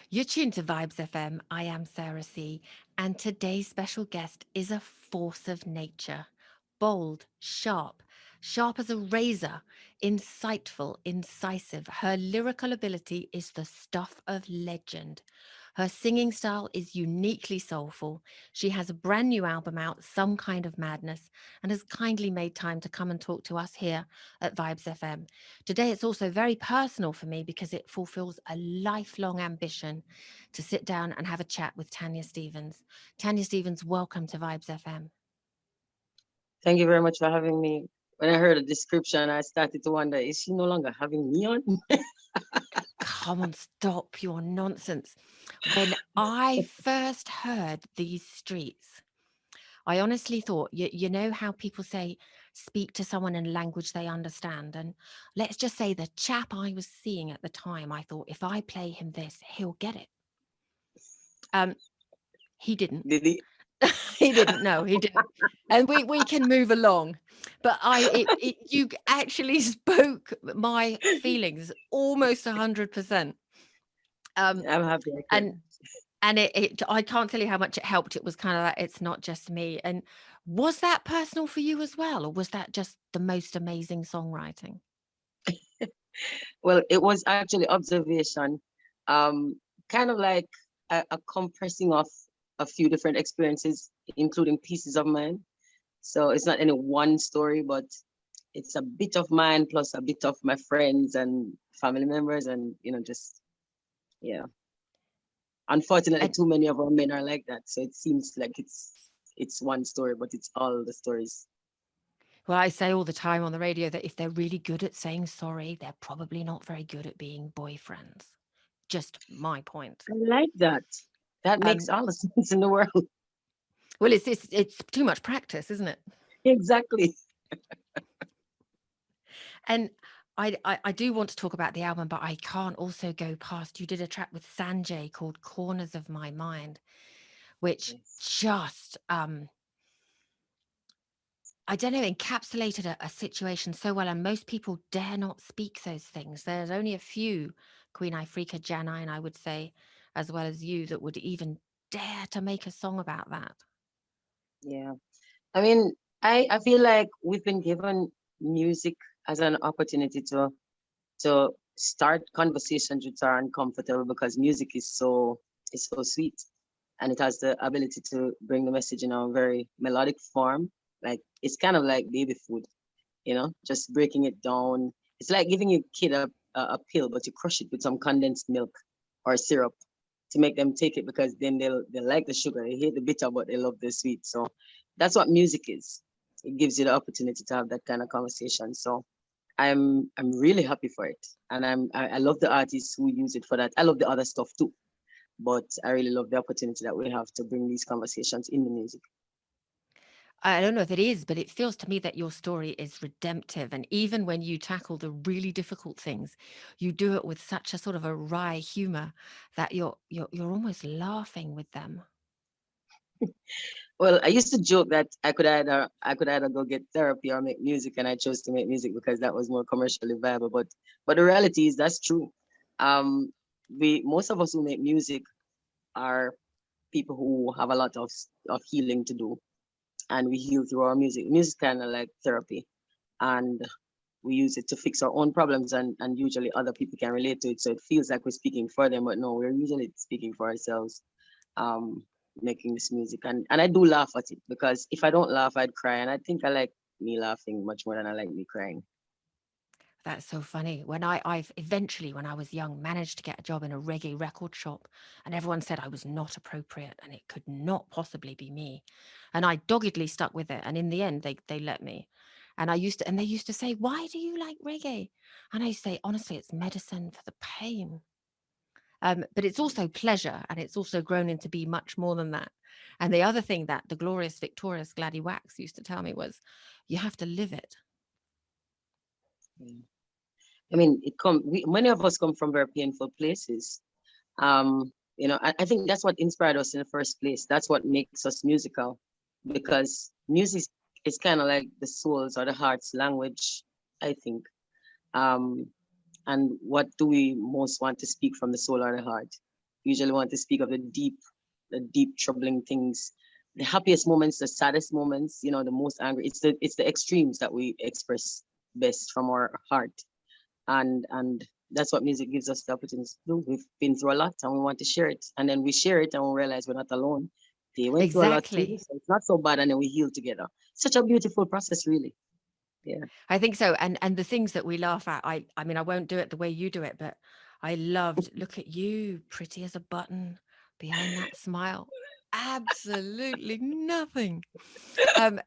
You're tuned to Vibes FM. I am Sarah C. And today's special guest is a force of nature. Bold, sharp as a razor, insightful, incisive. Her lyrical ability is the stuff of legend. Her singing style is uniquely soulful. She has a brand new album out, Some Kind of Madness, and has kindly made time to come and talk to us here at Vibes FM. Today, it's also very personal for me because it fulfills a lifelong ambition to sit down and have a chat with Tanya Stephens. Tanya Stephens, welcome to Vibes FM. Thank you very much for having me. When I heard the description, I started to wonder, is she no longer having me on? Come on, stop your nonsense. When I first heard these streets, I honestly thought, you know how people say, speak to someone in a language they understand. And let's just say the chap I was seeing at the time, I thought, if I play him this, he'll get it. Um, he didn't. Did he? He didn't. No, he didn't. And we can move along. But you actually spoke my feelings almost 100%. I'm happy I could. And I can't tell you how much it helped. It was kind of like, it's not just me. And was that personal for you as well, or was that just the most amazing songwriting? Well, it was actually observation, kind of like a compressing of a few different experiences, including pieces of mine. So it's not any one story, but it's a bit of mine plus a bit of my friends and family members, and just yeah. Unfortunately, And too many of our men are like that. So it seems like it's one story, but it's all the stories. well, I say all the time on the radio that if they're really good at saying sorry, they're probably not very good at being boyfriends. Just my point. I like that. That makes Um, all the sense in the world. well, it's too much practice, isn't it? Exactly. And I do want to talk about the album, but I can't also go past. You did a track with Sanjay called "Corners of My Mind," which Yes. just I don't know, encapsulated a situation so well. And most people dare not speak those things. There's only a few, Queen Ifrika, Janine, I would say, as well as you, that would even dare to make a song about that. Yeah. I mean, I feel like we've been given music as an opportunity to start conversations which are uncomfortable because music is so sweet, and it has the ability to bring the message in a very melodic form. Like it's kind of like baby food, just breaking it down. It's like giving your kid a pill, but you crush it with some condensed milk or syrup to make them take it, because then they like the sugar. They hate the bitter, but they love the sweet. So that's what music is. It gives you the opportunity to have that kind of conversation. So I'm really happy for it, and I love the artists who use it for that. I love the other stuff too, but I really love the opportunity that we have to bring these conversations in the music. I don't know if it is, but it feels to me that your story is redemptive. And even when you tackle the really difficult things, you do it with such a sort of a wry humor that you're almost laughing with them. Well, I used to joke that I could either go get therapy or make music, and I chose to make music because that was more commercially viable. But the reality is that's true. Um, we most of us who make music are people who have a lot of healing to do, and we heal through our music. Music kind of like therapy, and we use it to fix our own problems, and usually other people can relate to it. So it feels like we're speaking for them, but no, we're usually speaking for ourselves. Um, Making this music, and I do laugh at it, because if I don't laugh, I'd cry, and I think I like me laughing much more than I like me crying. That's so funny. When I've eventually, when I was young, managed to get a job in a reggae record shop, and everyone said I was not appropriate and it could not possibly be me. And I doggedly stuck with it. And in the end, they let me. And they used to say, "Why do you like reggae?" And I say, honestly, it's medicine for the pain. But it's also pleasure, and it's also grown into be much more than that. And the other thing that the glorious, victorious Gladys Wax used to tell me was, you have to live it. Yeah. I mean, many of us come from very painful places. I think that's what inspired us in the first place. That's what makes us musical, because music is kind of like the soul's or the heart's language, I think. Um, and what do we most want to speak from the soul or the heart? usually want to speak of the deep troubling things, the happiest moments, the saddest moments, the most angry. It's the extremes that we express best from our heart. And that's what music gives us the opportunity to do. We've been through a lot and we want to share it. And then we share it and we realize we're not alone. They went through a lot too, Exactly. so it's not so bad, and then we heal together. Such a beautiful process, really. Yeah. I think so. And the things that we laugh at, I mean, I won't do it the way you do it, but I loved, look at you, pretty as a button behind that smile. Absolutely nothing. Um,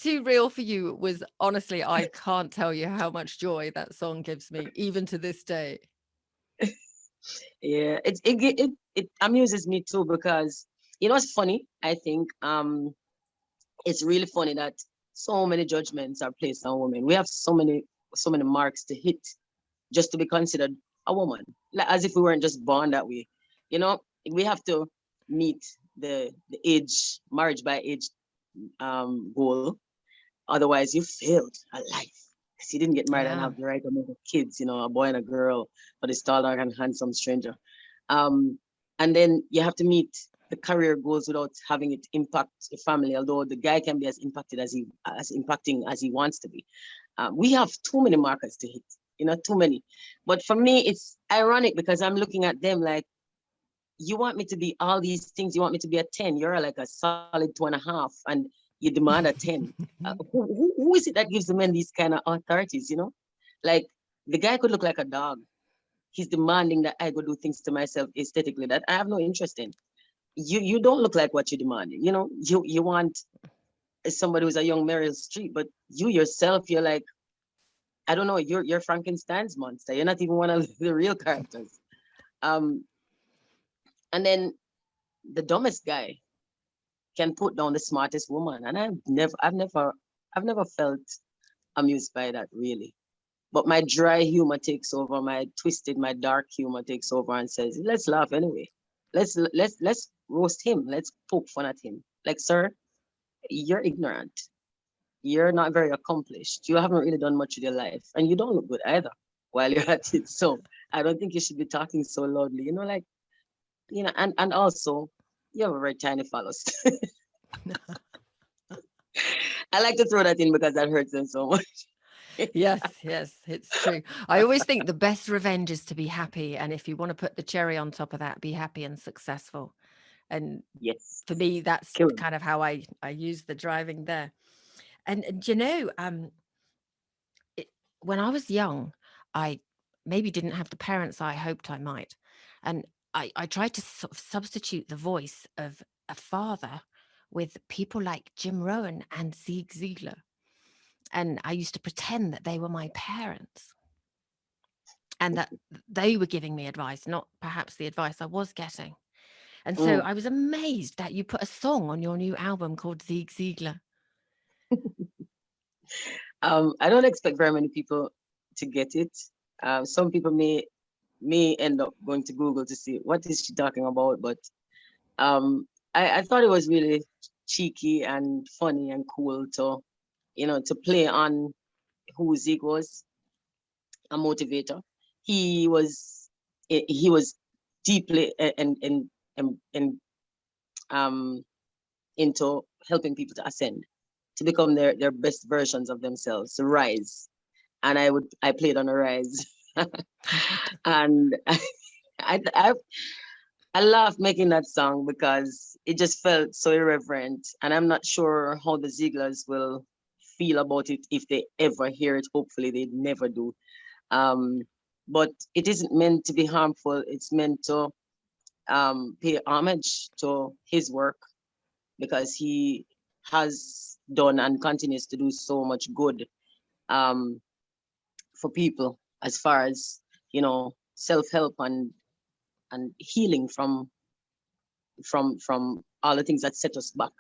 Too Real for You was honestly, I can't tell you how much joy that song gives me, even to this day. Yeah, it amuses me too, because it's funny. I think it's really funny that so many judgments are placed on women. We have so many marks to hit just to be considered a woman, like as if we weren't just born that way. You know, we have to meet the age marriage by age goal. Otherwise, you failed at life because you didn't get married and Yeah. have the right amount of kids. A boy and a girl, for this tall, dark, and handsome stranger. Um, and then you have to meet the career goals without having it impact the family. Although the guy can be as impacting as he wants to be. We have too many markers to hit. Too many. But for me, it's ironic because I'm looking at them like, you want me to be all these things. You want me to be a 10. You're like a solid 2.5, and you demand a 10. Who is it that gives the men these kind of authorities? Like, the guy could look like a dog. He's demanding that I go do things to myself aesthetically that I have no interest in. You don't look like what you demand. You want somebody who's a young Meryl Streep, but you yourself, you're like, I don't know, you're Frankenstein's monster. You're not even one of the real characters. Um, and then the dumbest guy can put down the smartest woman, and I've never felt amused by that, really. But my dry humor takes over, my dark humor takes over and says, let's laugh anyway. Let's roast him. Let's poke fun at him. Like, sir, you're ignorant. You're not very accomplished. You haven't really done much with your life, and you don't look good either while you're at it. So I don't think you should be talking so loudly. And also, you have a very tiny phallus. I like to throw that in because that hurts them so much. Yes, yes, it's true. I always think the best revenge is to be happy. And if you want to put the cherry on top of that, be happy and successful. And Yes, for me, that's kill him. kind of how I use the driving there. And it, when I was young, I maybe didn't have the parents I hoped I might. And I tried to sort of substitute the voice of a father with people like Jim Rohn and Zig Ziglar. And I used to pretend that they were my parents and that they were giving me advice, not perhaps the advice I was getting. And so Mm. I was amazed that you put a song on your new album called Zig Ziglar. I don't expect very many people to get it. Some people may end up going to Google to see what is she talking about, but I thought it was really cheeky and funny and cool to play on who Zig was, a motivator. He was he was deeply and um into helping people to ascend, to become their best versions of themselves, to rise. And I played on a rise. And I I love making that song because it just felt so irreverent. And I'm not sure how the Zieglers will feel about it if they ever hear it. Hopefully they never do. Um, but it isn't meant to be harmful. It's meant to pay homage to his work, because he has done and continues to do so much good um, for people, as far as self-help and healing from all the things that set us back.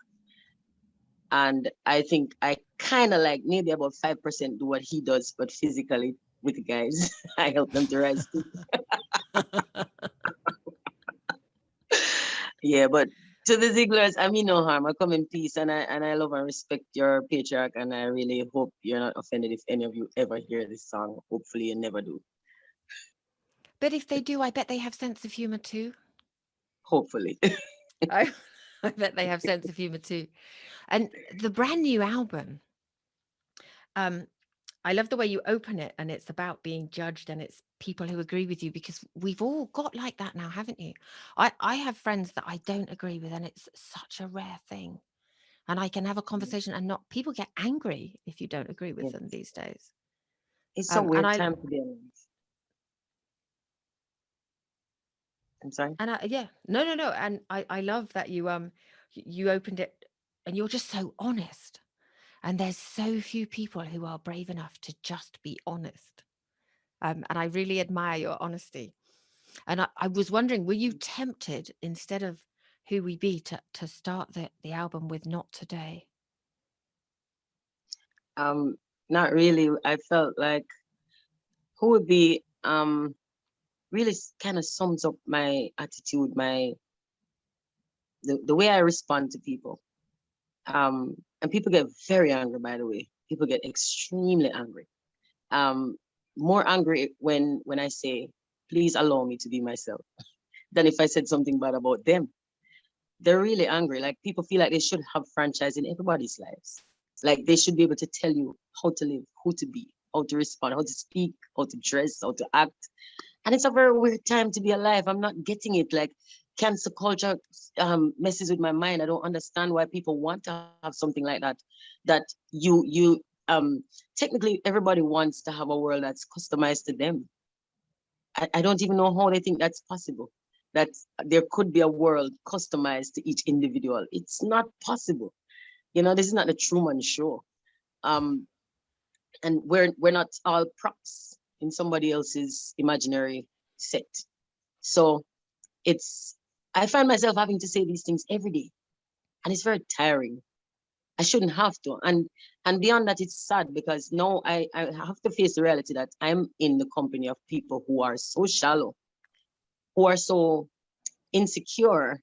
And I think I kind of like maybe about 5% do what he does, but physically with the guys, I help them to rise too. Yeah, but to the Zigglers, I mean no harm. I come in peace, and I love and respect your patriarch, and I really hope you're not offended if any of you ever hear this song. Hopefully you never do. But if they do, I bet they have sense of humor too. Hopefully. I, I bet they have sense of humor too. And the brand new album, um, I love the way you open it, and it's about being judged, and it's people who agree with you, because we've all got like that now, haven't you? I have friends that I don't agree with, and it's such a rare thing. And I can have a conversation and not people get angry if you don't agree with Yeah. them these days. It's a And weird I time to be alive. I'm sorry. and I yeah, no. And I love that you opened it and you're just so honest. And there's so few people who are brave enough to just be honest. And I really admire your honesty. And I was wondering, were you tempted, instead of Who We Be, to start the album with Not Today? Um, Not really. I felt like who would be really kind of sums up my attitude, the way I respond to people. And people get very angry, by the way. People get extremely angry. Um, More angry when I say, please allow me to be myself, than if I said something bad about them. They're really angry. Like people feel like they should have franchise in everybody's lives. Like they should be able to tell you how to live, who to be, how to respond, how to speak, how to dress, how to act. And it's a very weird time to be alive. I'm not getting it. Like cancer culture messes with my mind. I don't understand why people want to have something like that. That you technically everybody wants to have a world that's customized to them. I don't even know how they think that's possible. That there could be a world customized to each individual. It's not possible. You know, this is not the Truman Show. Um, and we're not all props in somebody else's imaginary set. So it's I find myself having to say these things every day, and it's very tiring. I shouldn't have to. And beyond that, it's sad because now I have to face the reality that I'm in the company of people who are so shallow, who are so insecure,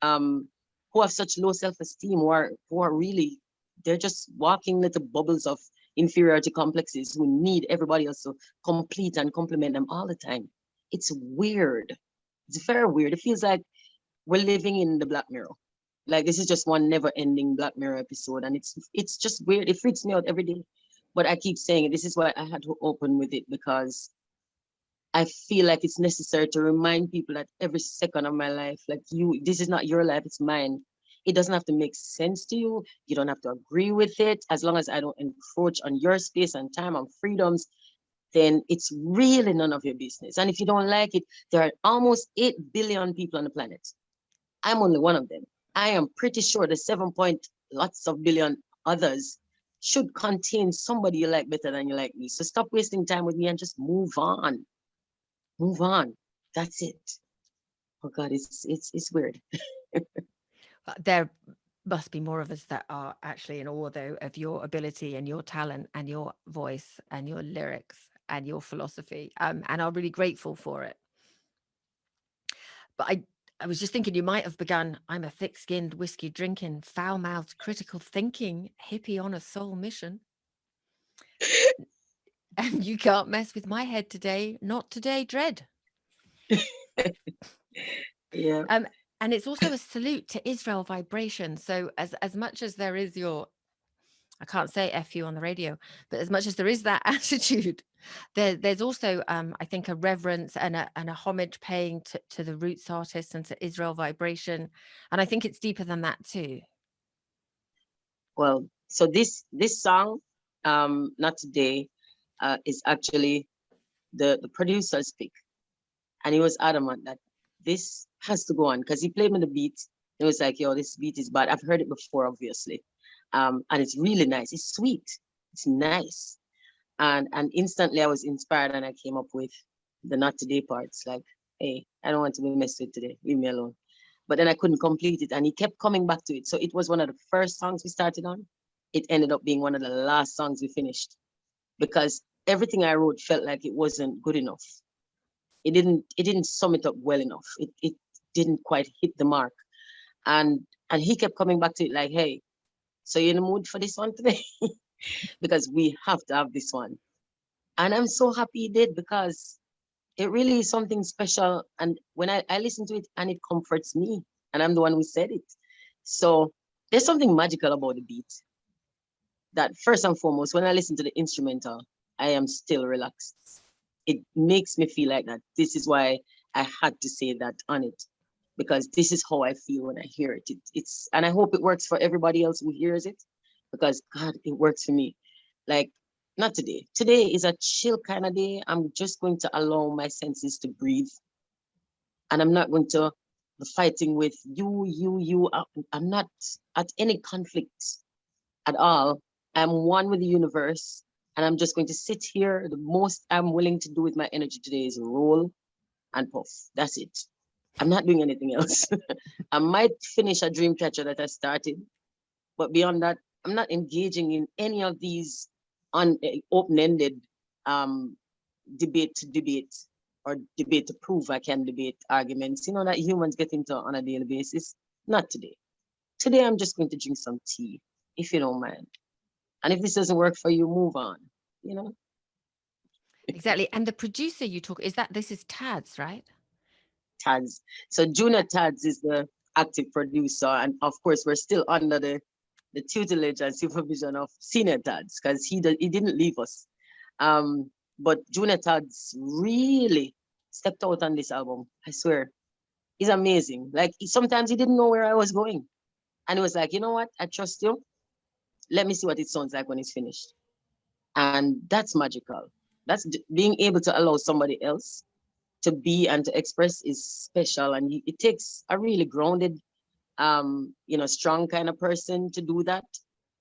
um, who have such low self-esteem, who are really they're just walking little bubbles of inferiority complexes who need everybody else to complete and complement them all the time. It's weird. It's very weird. It feels like we're living in the Black Mirror. Like this is just one never-ending Black Mirror episode, and it's just weird. It freaks me out every day. But I keep saying it. This is why I had to open with it, because I feel like it's necessary to remind people that every second of my life, like this is not your life, it's mine. It doesn't have to make sense to you. You don't have to agree with it. As long as I don't encroach on your space and time and freedoms, then it's really none of your business. And if you don't like it, there are almost 8 billion people on the planet. I'm only one of them. I am pretty sure the 7 point lots of billion others should contain somebody you like better than you like me. So stop wasting time with me and just move on. Move on. That's it. Oh God, it's weird. There must be more of us that are actually in awe, though, of your ability and your talent and your voice and your lyrics and your philosophy, and are really grateful for it. But I was just thinking, you might have begun, I'm a thick-skinned, whiskey drinking, foul-mouthed, critical thinking hippie on a soul mission, and you can't mess with my head today, not today, dread. Yeah. Um, and it's also a salute to Israel vibration. So as much as there is your, I can't say F you on the radio, but as much as there is that attitude, there's also, I think, a reverence and a homage paying to the roots artists and to Israel vibration. And I think it's deeper than that too. Well, so this song, not today, is actually the producer's pick, and he was adamant that this has to go on because he played me the beat. It was like, yo, this beat is bad. I've heard it before, obviously, and it's really nice. It's sweet. It's nice. And instantly I was inspired and I came up with the not today parts. Like, hey, I don't want to be messed with today. Leave me alone. But then I couldn't complete it, and he kept coming back to it. So it was one of the first songs we started on. It ended up being one of the last songs we finished because everything I wrote felt like it wasn't good enough. It didn't sum it up well enough. It didn't quite hit the mark. And he kept coming back to it like, hey, so you're in the mood for this one today? Because we have to have this one. And I'm so happy he did because it really is something special. And when I listen to it, and it comforts me, and I'm the one who said it. So there's something magical about the beat that, first and foremost, when I listen to the instrumental, I am still relaxed. It makes me feel like that. This is why I had to say that on it, because this is how I feel when I hear it. It's, and I hope it works for everybody else who hears it, because God, it works for me. Like, not today. Today is a chill kind of day. I'm just going to allow my senses to breathe, and I'm not going to be fighting with you. I'm not at any conflict at all. I'm one with the universe, and I'm just going to sit here. The most I'm willing to do with my energy today is roll and puff. That's it. I'm not doing anything else. I might finish a dream catcher that I started, but beyond that, I'm not engaging in any of these open-ended um, debate or debate to prove I can debate arguments, that humans get into on a daily basis. Not today. Today, I'm just going to drink some tea, if you don't mind. And if this doesn't work for you, move on, you know? Exactly. And the producer you talk, is that, this is Tads, right? Tads. So Junior Tads is the active producer. And of course, we're still under the tutelage and supervision of Senior Tads, because he didn't leave us. But Junior Tads really stepped out on this album. I swear. He's amazing. Like, sometimes he didn't know where I was going. And he was like, you know what? I trust you. Let me see what it sounds like when it's finished. And that's magical. That's being able to allow somebody else to be and to express is special. And it takes a really grounded, strong kind of person to do that,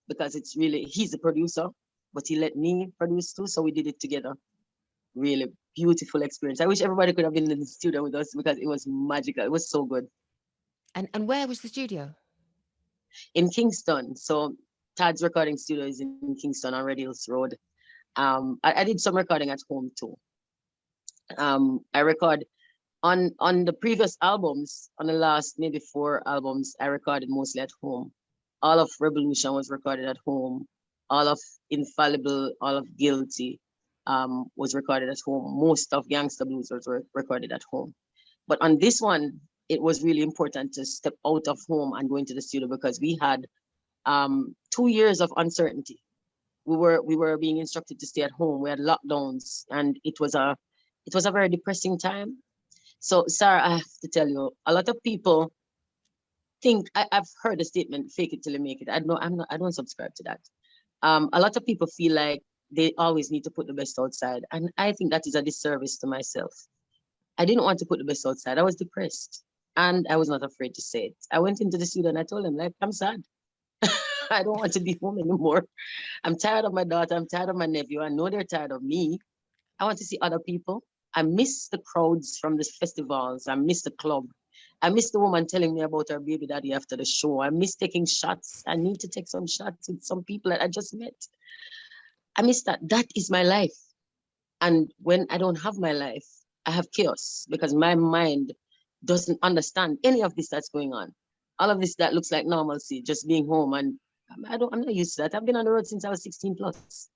because it's really, he's the producer, but he let me produce too. So we did it together. Really beautiful experience. I wish everybody could have been in the studio with us, because it was magical. It was so good. And where was the studio? In Kingston. So Tad's recording studio is in Kingston on Red Hills Road. I did some recording at home too. I record on the previous albums, on the last maybe 4 albums, I recorded mostly at home. All of Revolution was recorded at home. All of Infallible, all of Guilty was recorded at home. Most of Gangsta Blues was recorded at home. But on this one, it was really important to step out of home and go into the studio, because we had 2 years of uncertainty. We were being instructed to stay at home. We had lockdowns, and it was a very depressing time. So, Sarah, I have to tell you, a lot of people think, I've heard the statement, "Fake it till you make it." I don't subscribe to that. A lot of people feel like they always need to put the best outside, and I think that is a disservice to myself. I didn't want to put the best outside. I was depressed, and I was not afraid to say it. I went into the studio and I told them, like, I'm sad. I don't want to be home anymore. I'm tired of my daughter. I'm tired of my nephew. I know they're tired of me. I want to see other people. I miss the crowds from the festivals. I miss the club. I miss the woman telling me about her baby daddy after the show. I miss taking shots. I need to take some shots with some people that I just met. I miss that. That is my life. And when I don't have my life, I have chaos, because my mind doesn't understand any of this that's going on. All of this that looks like normalcy, just being home. And I'm not used to that. I've been on the road since I was 16 plus.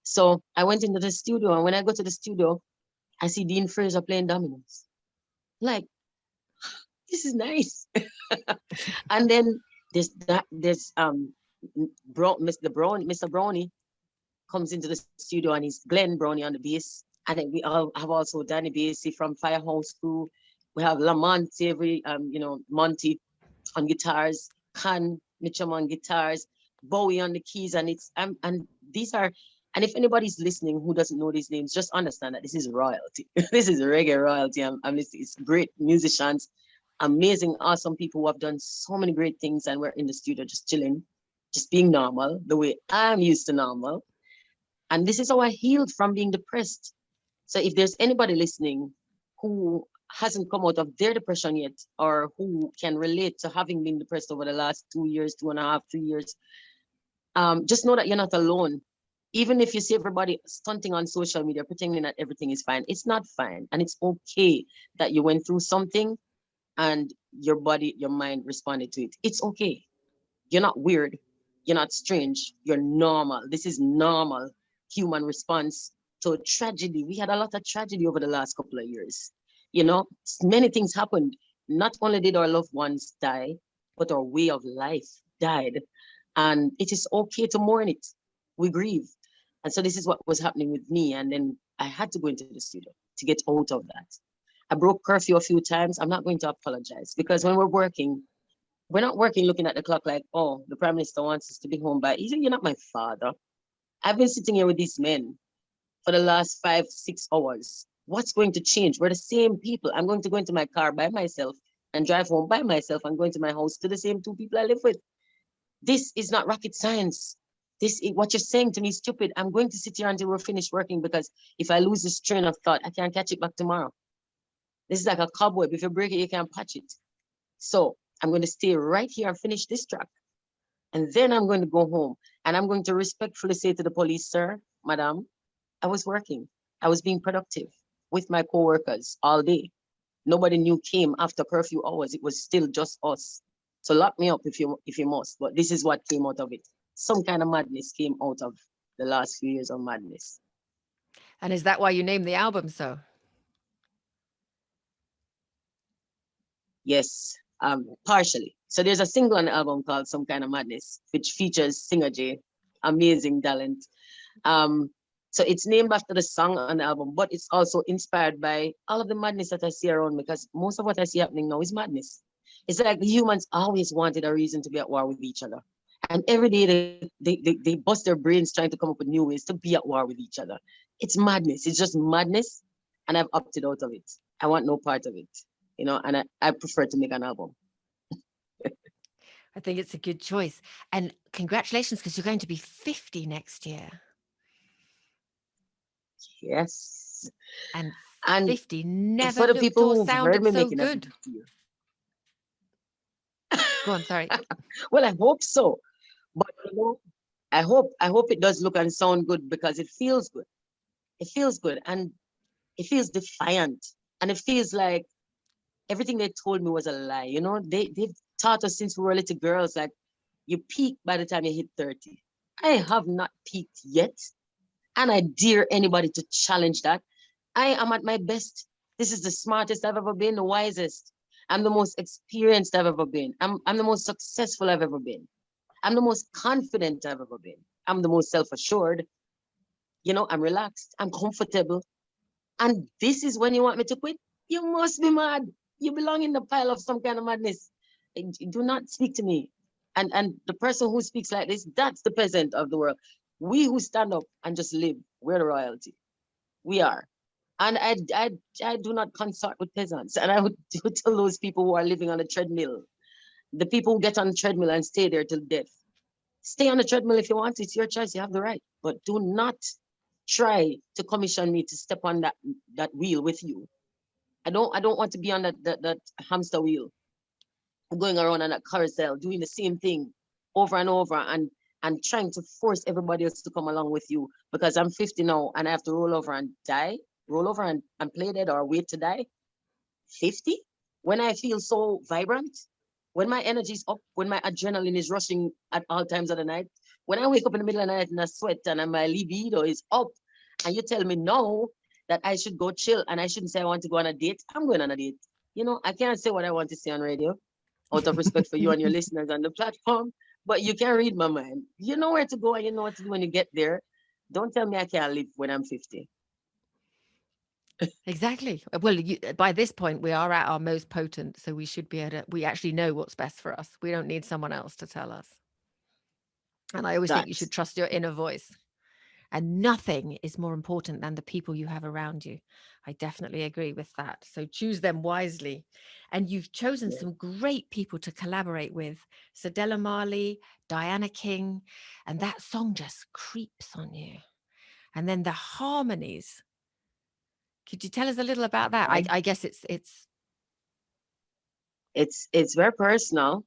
So I went into the studio, and when I go to the studio, I see Dean Fraser playing dominoes. Like, this is nice. And then Mr. Brownie comes into the studio, and he's Glenn Brownie on the bass. And then we all have also Danny Basie from Firehouse Crew. We have Lamonte, Monty on guitars, Khan Mitchum on guitars, Bowie on the keys, and and these are, and if anybody's listening who doesn't know these names, just understand that this is royalty. This is reggae royalty. I'm listening. It's great musicians, amazing, awesome people who have done so many great things, and we're in the studio just chilling, just being normal, the way I'm used to normal. And this is how I healed from being depressed. So if there's anybody listening who hasn't come out of their depression yet, or who can relate to having been depressed over the last 2 years, 2.5, 3 years, just know that you're not alone. Even if you see everybody stunting on social media, pretending that everything is fine, it's not fine. And it's okay that you went through something and your body, your mind responded to it. It's okay. You're not weird. You're not strange. You're normal. This is normal human response to tragedy. We had a lot of tragedy over the last couple of years. You know, many things happened. Not only did our loved ones die, but our way of life died. And it is okay to mourn it. We grieve. And so this is what was happening with me. And then I had to go into the studio to get out of that. I broke curfew a few times. I'm not going to apologize because when we're not working looking at the clock like, oh, the prime minister wants us to be home by. He said, you're not my father. I've been sitting here with these men for the last 5-6 hours. What's going to change? We're the same people. I'm going to go into my car by myself and drive home by myself and go into my house to the same two people I live with. This is not rocket science. What you're saying to me is stupid. I'm going to sit here until we're finished working because if I lose this train of thought, I can't catch it back tomorrow. This is like a cobweb. If you break it, you can't patch it. So I'm going to stay right here and finish this track. And then I'm going to go home and I'm going to respectfully say to the police, sir, madam, I was working. I was being productive with my coworkers all day. Nobody new came after curfew hours. It was still just us. So lock me up if you must. But this is what came out of it. Some kind of madness came out of the last few years of madness. And is that why you named the album so? Yes, partially. So there's a single on the album called Some Kind of Madness, which features Singer J, amazing talent. So it's named after the song on the album, but it's also inspired by all of the madness that I see around me, because most of what I see happening now is madness. It's like the humans always wanted a reason to be at war with each other. And every day they bust their brains trying to come up with new ways to be at war with each other. It's madness. It's just madness. And I've opted out of it. I want no part of it, you know, and I prefer to make an album. I think it's a good choice. And congratulations, because you're going to be 50 next year. Yes. And And 50 never for the looked people or who've heard sounded me so making a good. video, Go on, sorry. well, I hope so. But you know, I hope it does look and sound good because it feels good. It feels good and it feels defiant. And it feels like everything they told me was a lie. You know, they've taught us since we were little girls, like you peak by the time you hit 30. I have not peaked yet. And I dare anybody to challenge that. I am at my best. This is the smartest I've ever been, the wisest. I'm the most experienced I've ever been. I'm the most successful I've ever been. I'm the most confident I've ever been. I'm the most self-assured. You know, I'm relaxed. I'm comfortable. And this is when you want me to quit? You must be mad. You belong in the pile of some kind of madness. Do not speak to me. And the person who speaks like this, that's the peasant of the world. We who stand up and just live, we're the royalty. We are. And I do not consort with peasants. And I would tell those people who are living on a treadmill, the people who get on the treadmill and stay there till death, stay on the treadmill if you want. It's your choice. You have the right. But do not try to commission me to step on that wheel with you. I don't want to be on that hamster wheel, going around on that carousel, doing the same thing over and over and trying to force everybody else to come along with you because I'm 50 now and I have to roll over and die, roll over and play dead or wait to die. 50? When I feel so vibrant, when my energy is up, when my adrenaline is rushing at all times of the night, when I wake up in the middle of the night and I sweat and my libido is up, and you tell me no, that I should go chill and I shouldn't say I want to go on a date, I'm going on a date. You know, I can't say what I want to say on radio out of respect for you and your listeners on the platform, but you can read my mind. You know where to go and you know what to do when you get there. Don't tell me I can't live when I'm 50. Exactly. Well, by this point, we are at our most potent, so we should be able to, we actually know what's best for us. We don't need someone else to tell us. And I always think you should trust your inner voice. And nothing is more important than the people you have around you. I definitely agree with that. So choose them wisely. And you've chosen some great people to collaborate with. Sadella Marley, Diana King, and that song just creeps on you. And then the harmonies. Could you tell us a little about that? I guess it's very personal.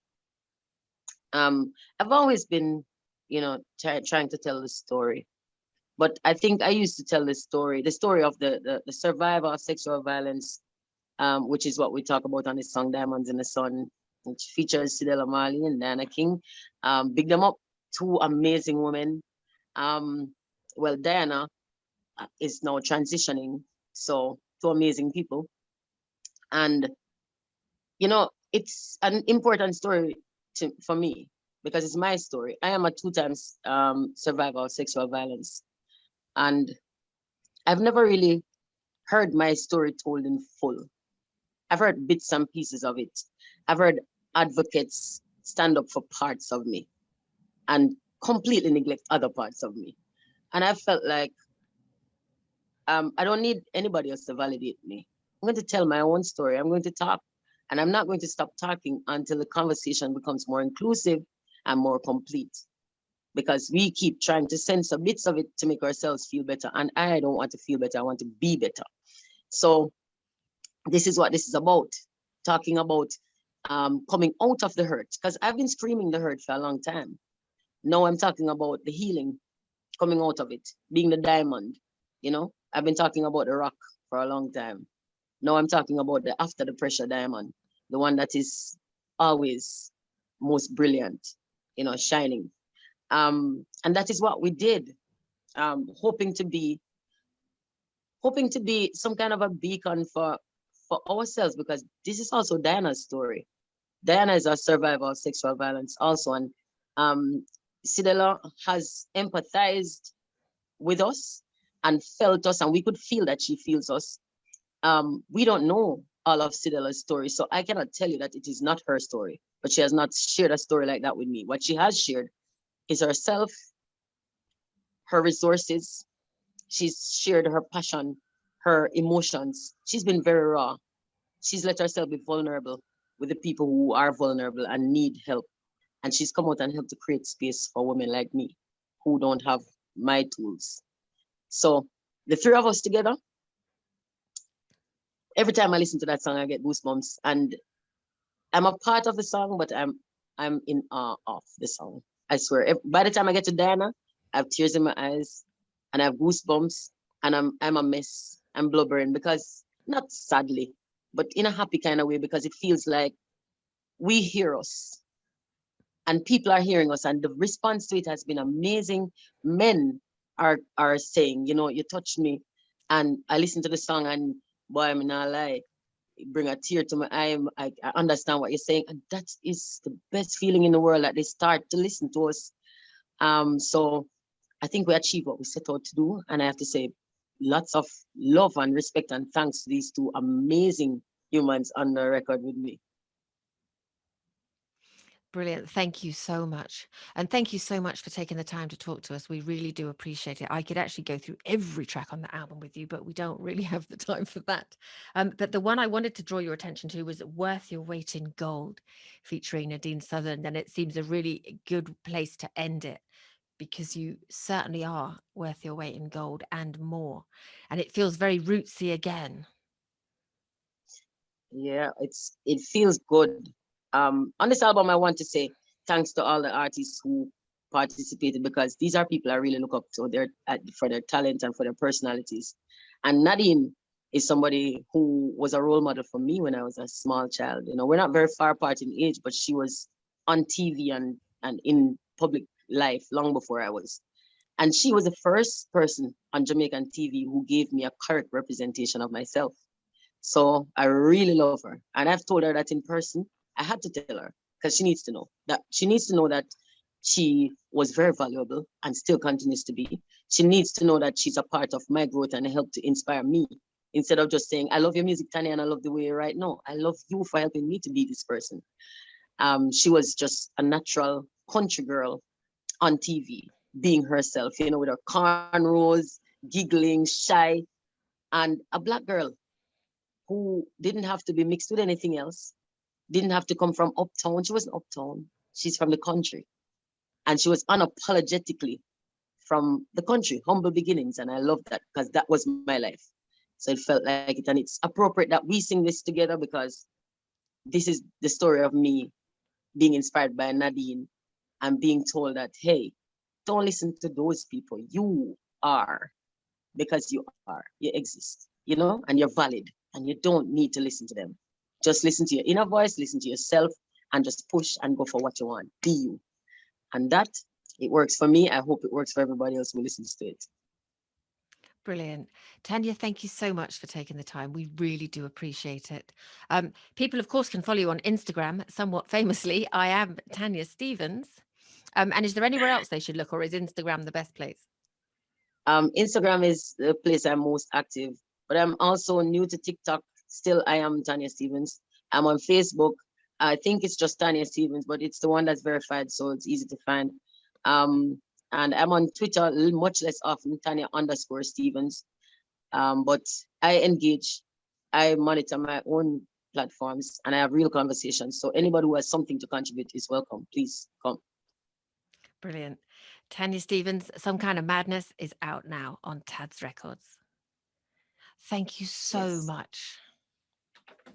I've always been, you know, trying to tell the story. But I think I used to tell the story of the survivor of sexual violence, which is what we talk about on the song Diamonds in the Sun, which features Sidela Marley and Diana King. Big them up, two amazing women. Well, Diana is now transitioning so to amazing people. And it's an important story for me because it's my story. I am a 2 times survivor of sexual violence, and I've never really heard my story told in full. I've heard bits and pieces of it. I've heard advocates stand up for parts of me and completely neglect other parts of me. And I felt like I don't need anybody else to validate me. I'm going to tell my own story. I'm going to talk, and I'm not going to stop talking until the conversation becomes more inclusive and more complete. Because we keep trying to censor bits of it to make ourselves feel better. And I don't want to feel better. I want to be better. So this is what this is about. Talking about coming out of the hurt. Because I've been screaming the hurt for a long time. Now I'm talking about the healing, coming out of it, being the diamond. I've been talking about the rock for a long time. Now I'm talking about the after the pressure diamond, the one that is always most brilliant, shining. And that is what we did, hoping to be some kind of a beacon for ourselves, because this is also Diana's story. Diana is a survivor of sexual violence also, and Sidela has empathized with us and felt us, and we could feel that she feels us. We don't know all of Sidela's story, so I cannot tell you that it is not her story, but she has not shared a story like that with me. What she has shared is herself, her resources. She's shared her passion, her emotions. She's been very raw. She's let herself be vulnerable with the people who are vulnerable and need help. And she's come out and helped to create space for women like me who don't have my tools. So the three of us together, every time I listen to that song, I get goosebumps. And I'm a part of the song, but I'm in awe of the song. I swear. By the time I get to Diana, I have tears in my eyes and I have goosebumps, and I'm a mess. I'm blubbering, because not sadly, but in a happy kind of way, because it feels like we hear us and people are hearing us, and the response to it has been amazing. Men are saying, you touched me, and I listen to the song, and boy, I'm not lie, bring a tear to my eye. I understand what you're saying, and that is the best feeling in the world, that they start to listen to us. So I think we achieved what we set out to do, and I have to say lots of love and respect and thanks to these two amazing humans on the record with me. Brilliant. Thank you so much. And thank you so much for taking the time to talk to us. We really do appreciate it. I could actually go through every track on the album with you, but we don't really have the time for that. But the one I wanted to draw your attention to was Worth Your Weight in Gold, featuring Nadine Sutherland. And it seems a really good place to end it, because you certainly are worth your weight in gold and more. And it feels very rootsy again. Yeah, it feels good. On this album, I want to say thanks to all the artists who participated, because these are people I really look up to for their talent and for their personalities. And Nadine is somebody who was a role model for me when I was a small child. We're not very far apart in age, but she was on TV and in public life long before I was. And she was the first person on Jamaican TV who gave me a correct representation of myself. So I really love her. And I've told her that in person. I had to tell her, because she needs to know that she was very valuable and still continues to be. She needs to know that she's a part of my growth and help to inspire me, instead of just saying, I love your music, Tanya, and I love the way you're right now. I love you for helping me to be this person. She was just a natural country girl on TV, being herself, with her cornrows, giggling, shy, and a Black girl who didn't have to be mixed with anything else, didn't have to come from uptown. She wasn't uptown. She's from the country. And she was unapologetically from the country, humble beginnings. And I love that, because that was my life. So it felt like it. And it's appropriate that we sing this together, because this is the story of me being inspired by Nadine and being told that, hey, don't listen to those people. You are, because you exist, and you're valid, and you don't need to listen to them. Just listen to your inner voice, listen to yourself, and just push and go for what you want. Be you. And that, it works for me. I hope it works for everybody else who listens to it. Brilliant. Tanya, thank you so much for taking the time. We really do appreciate it. People, of course, can follow you on Instagram, somewhat famously. I am Tanya Stephens. And is there anywhere else they should look, or is Instagram the best place? Instagram is the place I'm most active, but I'm also new to TikTok. Still, I am Tanya Stephens. I'm on Facebook. I think it's just Tanya Stephens, but it's the one that's verified, so it's easy to find. Um, and I'm on Twitter much less often, Tanya_Stephens. But I engage, I monitor my own platforms, and I have real conversations. So anybody who has something to contribute is welcome. Please come. Brilliant. Tanya Stephens, Some Kind of Madness is out now on Tad's Records. Thank you so Yes. much.